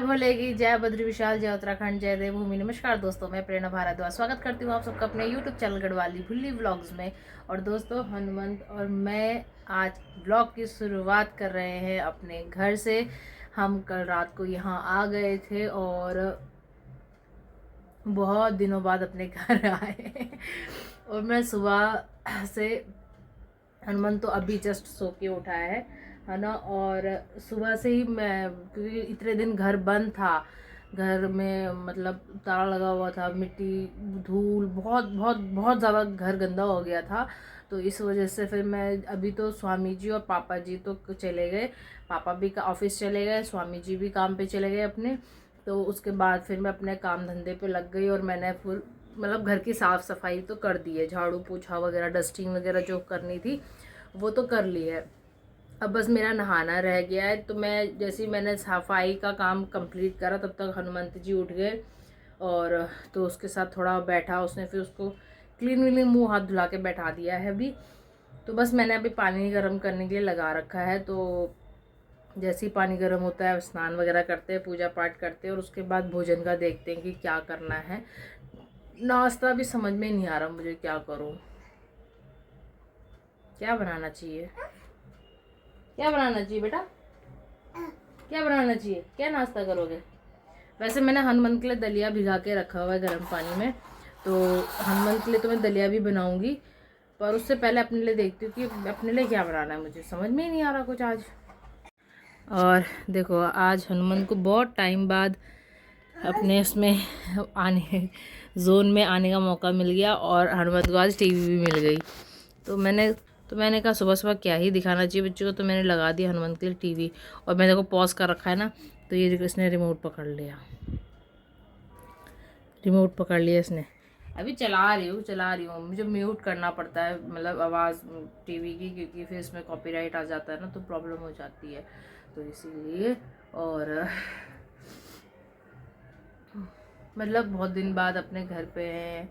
भोले की जय बद्री विशाल, जय उत्तराखंड, जय देवभूमि। नमस्कार दोस्तों, मैं प्रेरणा भारद्वाज स्वागत करती हूँ आप सबका अपने यूट्यूब चैनल गढ़वाली भुल्ली व्लॉग्स में। और दोस्तों, हनुमंत और मैं आज व्लॉग की शुरुआत कर रहे हैं अपने घर से। हम कल रात को यहाँ आ गए थे और बहुत दिनों बाद अपने घर आए और मैं सुबह से, हनुमंत तो अभी जस्ट सो के उठा है ना। और सुबह से ही मैं, क्योंकि इतने दिन घर बंद था, घर में मतलब ताला लगा हुआ था, मिट्टी धूल बहुत बहुत बहुत ज़्यादा घर गंदा हो गया था। तो इस वजह से फिर मैं, अभी तो स्वामी जी और पापा जी तो चले गए, पापा भी ऑफिस चले गए, स्वामी जी भी काम पे चले गए अपने। तो उसके बाद फिर मैं अपने काम धंधे पे लग गई और मैंने फुल मतलब घर की साफ़ सफाई तो कर दी है, झाड़ू पोछा वगैरह, डस्टिंग वगैरह जो करनी थी वो तो कर ली है। अब बस मेरा नहाना रह गया है। तो मैं जैसे ही मैंने सफाई का काम कंप्लीट करा तब तक हनुमंत जी उठ गए और तो उसके साथ थोड़ा बैठा, उसने फिर उसको क्लीन व्लीन मुँह हाथ धुला के बैठा दिया है अभी। तो बस मैंने अभी पानी गर्म करने के लिए लगा रखा है। तो जैसे ही पानी गर्म होता है स्नान वगैरह करते हैं, पूजा पाठ करते हैं और उसके बाद भोजन का देखते हैं कि क्या करना है। नाश्ता भी समझ में नहीं आ रहा मुझे, क्या करूँ, क्या बनाना चाहिए, क्या बनाना चाहिए बेटा, क्या बनाना चाहिए, क्या नाश्ता करोगे। वैसे मैंने हनुमंत के लिए दलिया भिगा के रखा हुआ है गर्म पानी में, तो हनुमंत के लिए तो मैं दलिया भी बनाऊंगी, पर उससे पहले अपने लिए देखती हूँ कि अपने लिए क्या बनाना है। मुझे समझ में ही नहीं आ रहा कुछ आज। और देखो, आज हनुमंत को बहुत टाइम बाद अपने उसमें आने, जोन में आने का मौका मिल गया और हनुमंत को आज टीवी भी मिल गई। तो मैंने कहा सुबह सुबह क्या ही दिखाना चाहिए बच्चों को, तो मैंने लगा दिया हनुमंत के लिए टीवी। और मैंने देखो पॉज कर रखा है ना, तो ये देखो इसने रिमोट पकड़ लिया, रिमोट पकड़ लिया इसने। अभी चला रही हूँ, मुझे म्यूट करना पड़ता है मतलब आवाज़ टीवी की, क्योंकि फिर इसमें कॉपीराइट आ जाता है ना, तो प्रॉब्लम हो जाती है, तो इसीलिए। और मतलब बहुत दिन बाद अपने घर पे हैं।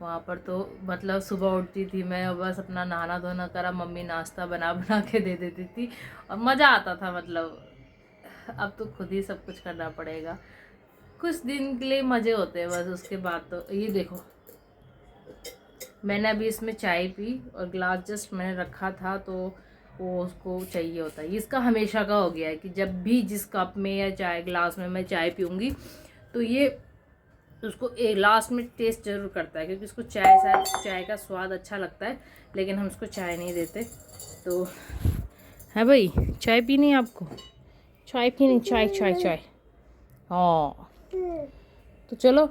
वहाँ पर तो मतलब सुबह उठती थी मैं और बस अपना नहाना धोना करा, मम्मी नाश्ता बना बना के दे देती थी और मज़ा आता था। मतलब अब तो खुद ही सब कुछ करना पड़ेगा। कुछ दिन के लिए मज़े होते हैं बस, उसके बाद तो ये देखो, मैंने अभी इसमें चाय पी और ग्लास जस्ट मैंने रखा था, तो वो उसको चाहिए होता है। इसका हमेशा का हो गया है कि जब भी जिस कप में या चाय ग्लास में मैं चाय पीऊँगी तो ये उसको एक लास्ट में टेस्ट जरूर करता है, क्योंकि उसको चाय का स्वाद अच्छा लगता है, लेकिन हम उसको चाय नहीं देते। तो है भाई, चाय पीनी है आपको, चाय पीनी, चाय चाय चाय, हाँ। तो चलो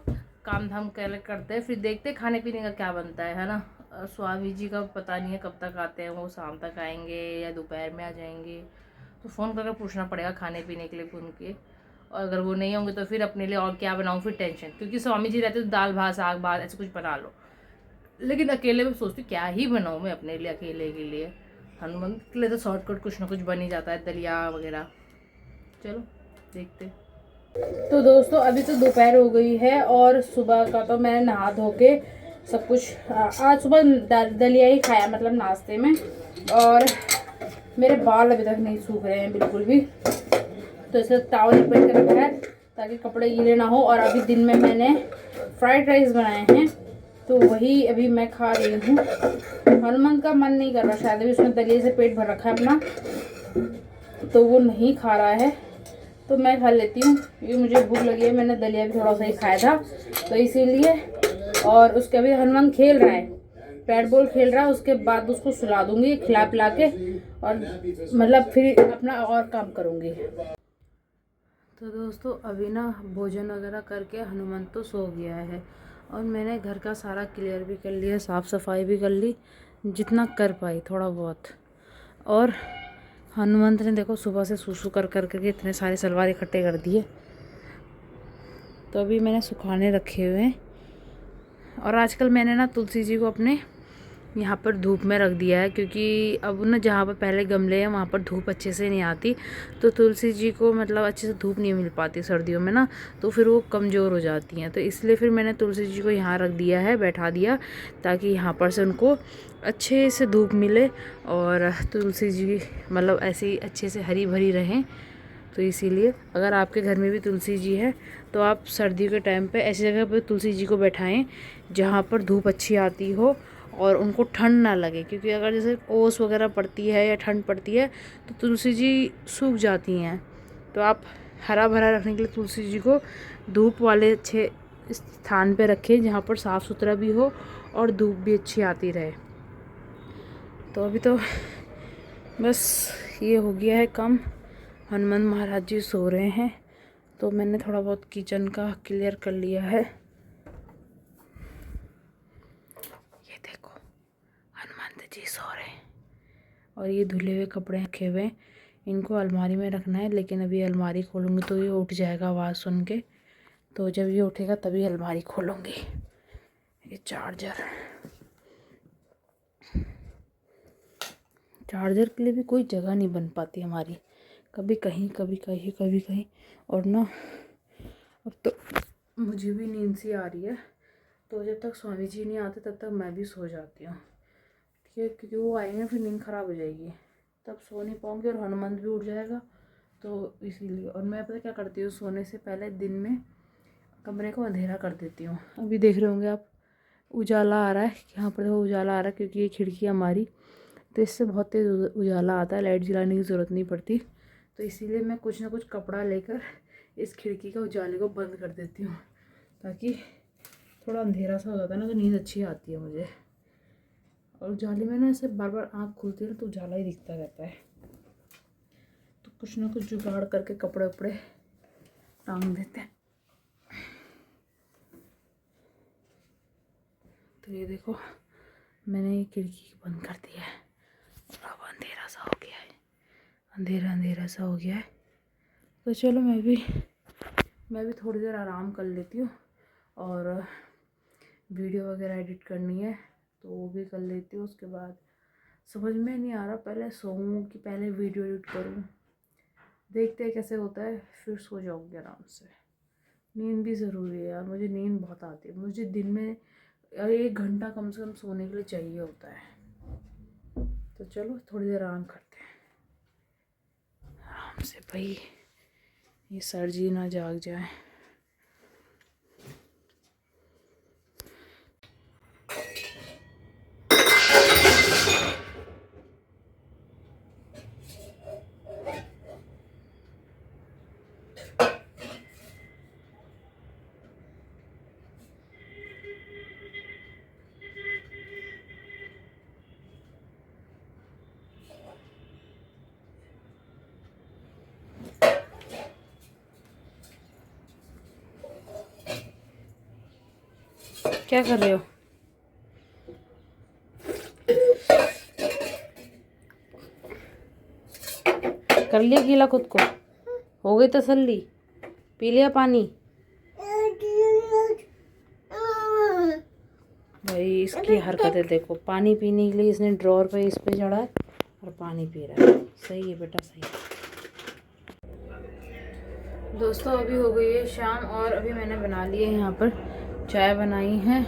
काम धाम करते हैं, फिर देखते हैं खाने पीने का क्या बनता है ना। स्वामी जी का पता नहीं है कब तक आते हैं, वो शाम तक आएंगे या दोपहर में आ जाएंगे, तो फ़ोन करके पूछना पड़ेगा खाने पीने के लिए उनके। और अगर वो नहीं होंगे तो फिर अपने लिए और क्या बनाऊँ, फिर टेंशन, क्योंकि स्वामी जी रहते तो दाल भात साग भात ऐसे कुछ बना लो, लेकिन अकेले में सोचती क्या ही बनाऊँ मैं अपने लिए, अकेले के लिए। हनुमान के लिए तो शॉर्टकट कुछ ना कुछ बन ही जाता है, दलिया वगैरह। चलो देखते। तो दोस्तों, अभी तो दोपहर हो गई है और सुबह का तो मैंने नहा धो के सब कुछ, आज सुबह दलिया ही खाया मतलब नाश्ते में। और मेरे बाल अभी तक नहीं सूख रहे हैं बिल्कुल भी, तो इसे ताव लिपट के रखा है ताकि कपड़े गीले ना हो। और अभी दिन में मैंने फ्राइड राइस बनाए हैं, तो वही अभी मैं खा रही हूँ। हनुमान का मन नहीं कर रहा शायद, अभी उसने दलिया से पेट भर रखा है अपना, तो वो नहीं खा रहा है, तो मैं खा लेती हूँ क्योंकि मुझे भूख लगी है। मैंने दलिया भी थोड़ा सा ही खाया था तो इसीलिए। और उसके अभी हनुमान खेल रहा है, बैट बॉल खेल रहा है, उसके बाद उसको सुला दूंगी खिला पिला के, और मतलब फिर अपना और काम करूँगी। तो दोस्तों, अभी ना भोजन वगैरह करके हनुमंत तो सो गया है और मैंने घर का सारा क्लियर भी कर लिया, साफ़ सफाई भी कर ली जितना कर पाई थोड़ा बहुत। और हनुमंत ने देखो सुबह से सूसू कर करके इतने सारे सलवार इकट्ठे कर दिए, तो अभी मैंने सुखाने रखे हुए हैं। और आजकल मैंने ना तुलसी जी को अपने यहाँ पर धूप में रख दिया है, क्योंकि अब ना जहाँ पर पहले गमले हैं वहाँ पर धूप अच्छे से नहीं आती, तो तुलसी जी को मतलब अच्छे से धूप नहीं मिल पाती सर्दियों में ना, तो फिर वो कमज़ोर हो जाती हैं। तो इसलिए फिर मैंने तुलसी जी को यहाँ रख दिया है, बैठा दिया, ताकि यहाँ पर से उनको अच्छे से धूप मिले और तुलसी जी मतलब ऐसे ही अच्छे से हरी भरी रहें। तो इसीलिए अगर आपके घर में भी तुलसी जी है तो आप सर्दियों के टाइम पे ऐसी जगह पर तुलसी जी को बैठाएं जहाँ पर धूप अच्छी आती हो और उनको ठंड ना लगे, क्योंकि अगर जैसे ओस वगैरह पड़ती है या ठंड पड़ती है तो तुलसी जी सूख जाती हैं। तो आप हरा भरा रखने के लिए तुलसी जी को धूप वाले अच्छे स्थान पे रखें जहाँ पर साफ़ सुथरा भी हो और धूप भी अच्छी आती रहे। तो अभी तो बस ये हो गया है काम, हनुमान महाराज जी सो रहे हैं तो मैंने थोड़ा बहुत किचन का क्लियर कर लिया है। ये देखो हनुमान जी सो रहे हैं और ये धुले हुए कपड़े रखे हुए हैं, इनको अलमारी में रखना है, लेकिन अभी अलमारी खोलूँगी तो ये उठ जाएगा आवाज़ सुन के, तो जब ये उठेगा तभी अलमारी खोलूँगी। ये चार्जर के लिए भी कोई जगह नहीं बन पाती हमारी, कभी कहीं कभी कहीं कभी कहीं। और ना अब तो मुझे भी नींद सी आ रही है, तो जब तक स्वामी जी नहीं आते तब तक मैं भी सो जाती हूँ, ठीक है, क्योंकि वो आएंगे फिर नींद ख़राब हो जाएगी, तब सो नहीं पाऊँगी और हनुमान भी उठ जाएगा, तो इसीलिए। और मैं पता क्या करती हूँ, सोने से पहले दिन में कमरे को अंधेरा कर देती हूँ। अभी देख रहे होंगे आप उजाला आ रहा है, यहाँ पर देखो उजाला आ रहा है क्योंकि ये खिड़की हमारी, तो इससे बहुत तेज़ उजाला आता है, लाइट जलाने की ज़रूरत नहीं पड़ती। तो इसीलिए मैं कुछ ना कुछ कपड़ा लेकर इस खिड़की का उजाले को बंद कर देती हूँ, ताकि थोड़ा अंधेरा सा हो जाता है ना तो नींद अच्छी आती है मुझे। और उजाले में ना ऐसे बार बार आँख खुलती है ना तो उजाला ही दिखता रहता है, तो कुछ ना कुछ जुगाड़ करके कपड़े वपड़े टांग देते हैं। तो ये देखो मैंने ये खिड़की बंद कर दी है और अब अंधेरा सा हो गया है, अंधेरा सा हो गया है। तो चलो मैं भी थोड़ी देर आराम कर लेती हूँ, और वीडियो वगैरह एडिट करनी है तो वो भी कर लेती हूँ। उसके बाद समझ में नहीं आ रहा पहले सोऊं कि पहले वीडियो एडिट करूँ, देखते हैं कैसे होता है, फिर सो जाऊँगी आराम से। नींद भी ज़रूरी है यार, मुझे नींद बहुत आती है, मुझे दिन में 1 घंटा कम से कम सोने के लिए चाहिए होता है। तो चलो थोड़ी देर आराम करते हैं आराम से, भाई ये सर जी ना जाग जाए। क्या कर रहे हो? कर लिया गीला खुद को? हो गई तसल्ली? पी लिया पानी? भाई इसकी हरकतें देखो, पानी पीने के लिए इसने ड्रॉर पे इस पे चढ़ा है और पानी पी रहा है। सही है बेटा, सही है। दोस्तों अभी हो गई है शाम और अभी मैंने बना लिए यहाँ पर चाय बनाई है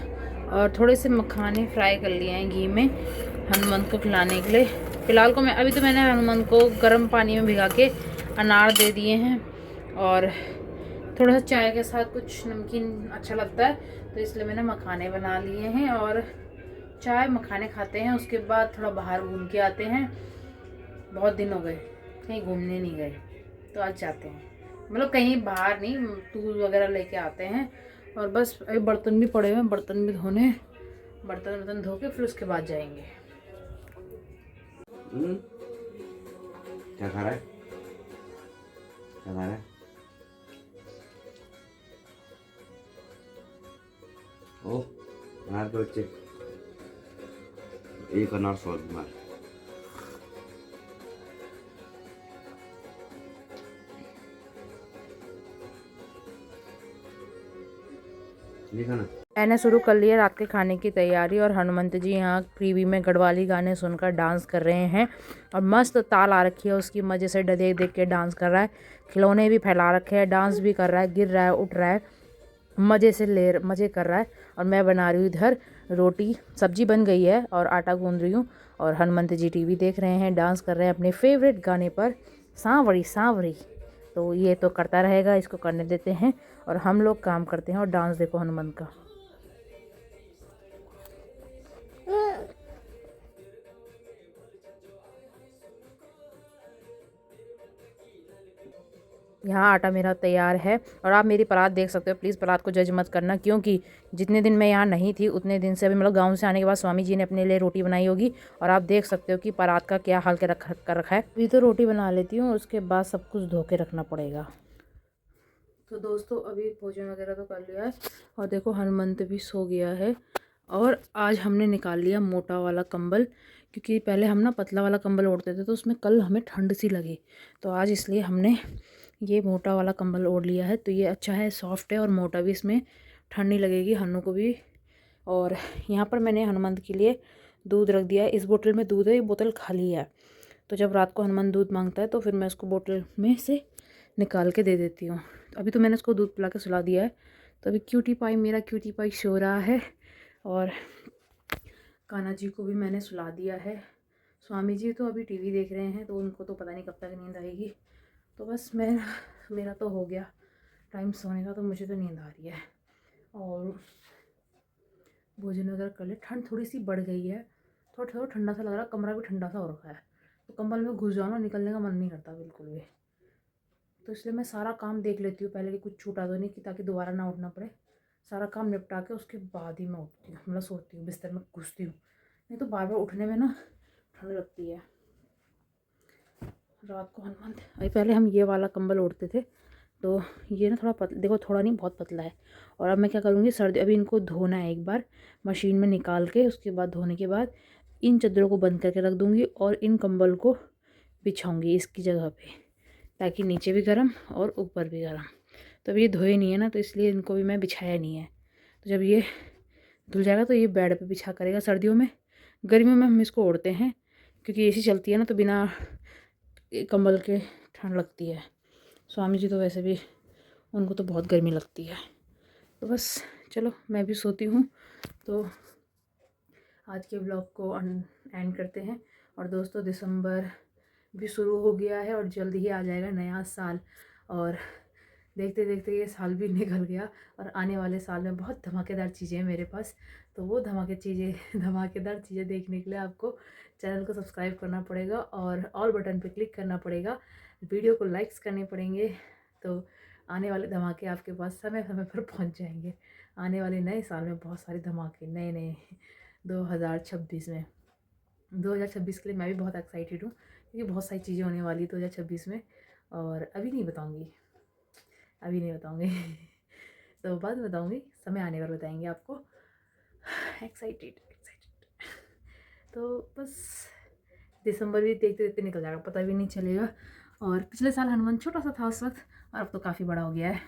और थोड़े से मखाने फ्राई कर लिए हैं घी में हनुमान को खिलाने के लिए। फ़िलहाल को मैंने हनुमान को गर्म पानी में भिगा के अनार दे दिए हैं, और थोड़ा सा चाय के साथ कुछ नमकीन अच्छा लगता है तो इसलिए मैंने मखाने बना लिए हैं, और चाय मखाने खाते हैं। उसके बाद थोड़ा बाहर घूम के आते हैं, बहुत दिन हो गए कहीं घूमने नहीं गए, तो आज जाते हैं, मतलब कहीं बाहर नहीं, टूर वगैरह लेके आते हैं। और बस अभी बर्तन भी पड़े हुए हैं, बर्तन भी धोने, बर्तन धो के फिर उसके बाद जाएंगे। क्या खा रहा है? क्या खा रहा है? ओ अनार के बच्चे, एक अनार 100 बीमार। मैंने शुरू कर लिया रात के खाने की तैयारी, और हनुमंत जी यहाँ टीवी में गढ़वाली गाने सुनकर डांस कर रहे हैं, और मस्त ताल आ रखी है उसकी, मज़े से देख देख के डांस कर रहा है। खिलौने भी फैला रखे हैं, डांस भी कर रहा है, गिर रहा है, उठ रहा है, मज़े कर रहा है। और मैं बना रही हूँ इधर रोटी, सब्जी बन गई है और आटा गूंद रही हूँ, और हनुमंत जी टीवी देख रहे हैं, डांस कर रहे हैं अपने फेवरेट गाने पर, सांवरी सांवरी। तो ये तो करता रहेगा, इसको करने देते हैं और हम लोग काम करते हैं। और डांस देखो हनुमान का। यहाँ आटा मेरा तैयार है और आप मेरी परात देख सकते हो। प्लीज़ परात को जज मत करना, क्योंकि जितने दिन मैं यहाँ नहीं थी उतने दिन से, अभी मतलब गांव से आने के बाद स्वामी जी ने अपने लिए रोटी बनाई होगी और आप देख सकते हो कि परात का क्या हाल के कर रखा है। अभी तो रोटी बना लेती हूँ, उसके बाद सब कुछ धो के रखना पड़ेगा। तो दोस्तों अभी भोजन वगैरह तो कर लिया है और देखो हनुमंत भी सो गया है। और आज हमने निकाल लिया मोटा वाला कंबल, क्योंकि पहले हम ना पतला वाला कंबल ओढ़ते थे तो उसमें कल हमें ठंड सी लगी, तो आज इसलिए हमने ये मोटा वाला कंबल ओढ़ लिया है। तो ये अच्छा है, सॉफ्ट है और मोटा भी, इसमें ठंड नहीं लगेगी हन्नू को भी। और यहाँ पर मैंने हनुमंत के लिए दूध रख दिया है। इस बोतल में दूध है, ये बोतल खाली है, तो जब रात को हनुमान दूध मांगता है तो फिर मैं उसको बोतल में से निकाल के दे देती हूँ। अभी तो मैंने उसको दूध पिला के सुला दिया है। तो अभी क्यूटी पाई, मेरा क्यूटी पाई सो रहा है और कान्हा जी को भी मैंने सुला दिया है। स्वामी जी तो अभी टीवी देख रहे हैं, तो उनको तो पता नहीं कब तक नींद आएगी। तो बस मेरा तो हो गया टाइम सोने का, तो मुझे तो नींद आ रही है। और भोजन वगैरह कर ले। ठंड थोड़ी सी बढ़ गई है, थोड़ा थोड़ा ठंडा सा लग रहा है, कमरा भी ठंडा सा हो रखा है, तो कंबल में घुस जाओ ना, निकलने का मन नहीं करता बिल्कुल भी। तो इसलिए मैं सारा काम देख लेती हूँ पहले कि कुछ छूटा तो नहीं, कि ताकि दोबारा ना उठना पड़े। सारा काम निपटा के उसके बाद ही मैं उठती हूँ, मतलब सोती हूँ, बिस्तर में घुसती हूँ। नहीं तो बार बार उठने में ना ठंड लगती है। रात को हनुमान, अभी पहले हम ये वाला कंबल ओढ़ते थे, तो ये ना थोड़ा देखो थोड़ा नहीं बहुत पतला है। और अब मैं क्या करूँगी, सर्दी अभी इनको धोना है एक बार मशीन में निकाल के, उसके बाद धोने के बाद इन चादरों को बंद करके रख दूँगी और इन कंबल को बिछाऊँगी इसकी जगह पे, ताकि नीचे भी गर्म और ऊपर भी गर्म। तो अभी ये धोए नहीं है ना, तो इसलिए इनको भी मैं बिछाया नहीं है। तो जब ये धुल जाएगा तो ये बेड पे बिछा करेगा सर्दियों में। गर्मियों में हम इसको ओढ़ते हैं, क्योंकि एसी चलती है ना, तो बिना कंबल के ठंड लगती है। स्वामी जी तो वैसे भी, उनको तो बहुत गर्मी लगती है। तो बस चलो मैं भी सोती हूँ। तो आज के ब्लॉग को एंड करते हैं। और दोस्तों दिसंबर भी शुरू हो गया है और जल्द ही आ जाएगा नया साल, और देखते देखते ये साल भी निकल गया। और आने वाले साल में बहुत धमाकेदार चीज़ें हैं मेरे पास, तो वो धमाकेदार चीज़ें देखने के लिए आपको चैनल को सब्सक्राइब करना पड़ेगा और ऑल बटन पे क्लिक करना पड़ेगा, वीडियो को लाइक्स करने पड़ेंगे। तो आने वाले धमाके आपके पास समय समय पर पहुंच जाएंगे। आने वाले नए साल में बहुत सारे धमाके नए नए 2026 में, 2026 के लिए मैं भी बहुत एक्साइटेड हूँ, क्योंकि बहुत सारी चीज़ें होने वाली 2026 में, और अभी नहीं बताऊँगी तो बाद में बताऊँगी, समय आने पर बताएंगे आपको। एक्साइटेड। तो बस दिसंबर भी देखते देखते निकल जाएगा, पता भी नहीं चलेगा। और पिछले साल हनुमान छोटा सा था उस वक्त, और अब तो काफ़ी बड़ा हो गया है।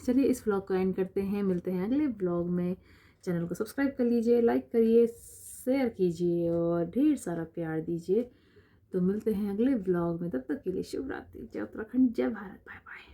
चलिए इस व्लॉग को एंड करते हैं, मिलते हैं अगले व्लॉग में। चैनल को सब्सक्राइब कर लीजिए, लाइक करिए, शेयर कीजिए और ढेर सारा प्यार दीजिए। तो मिलते हैं अगले व्लॉग में, तब तक के लिए शुभ रात्रि। जय उत्तराखंड, जय भारत, बाय बाय।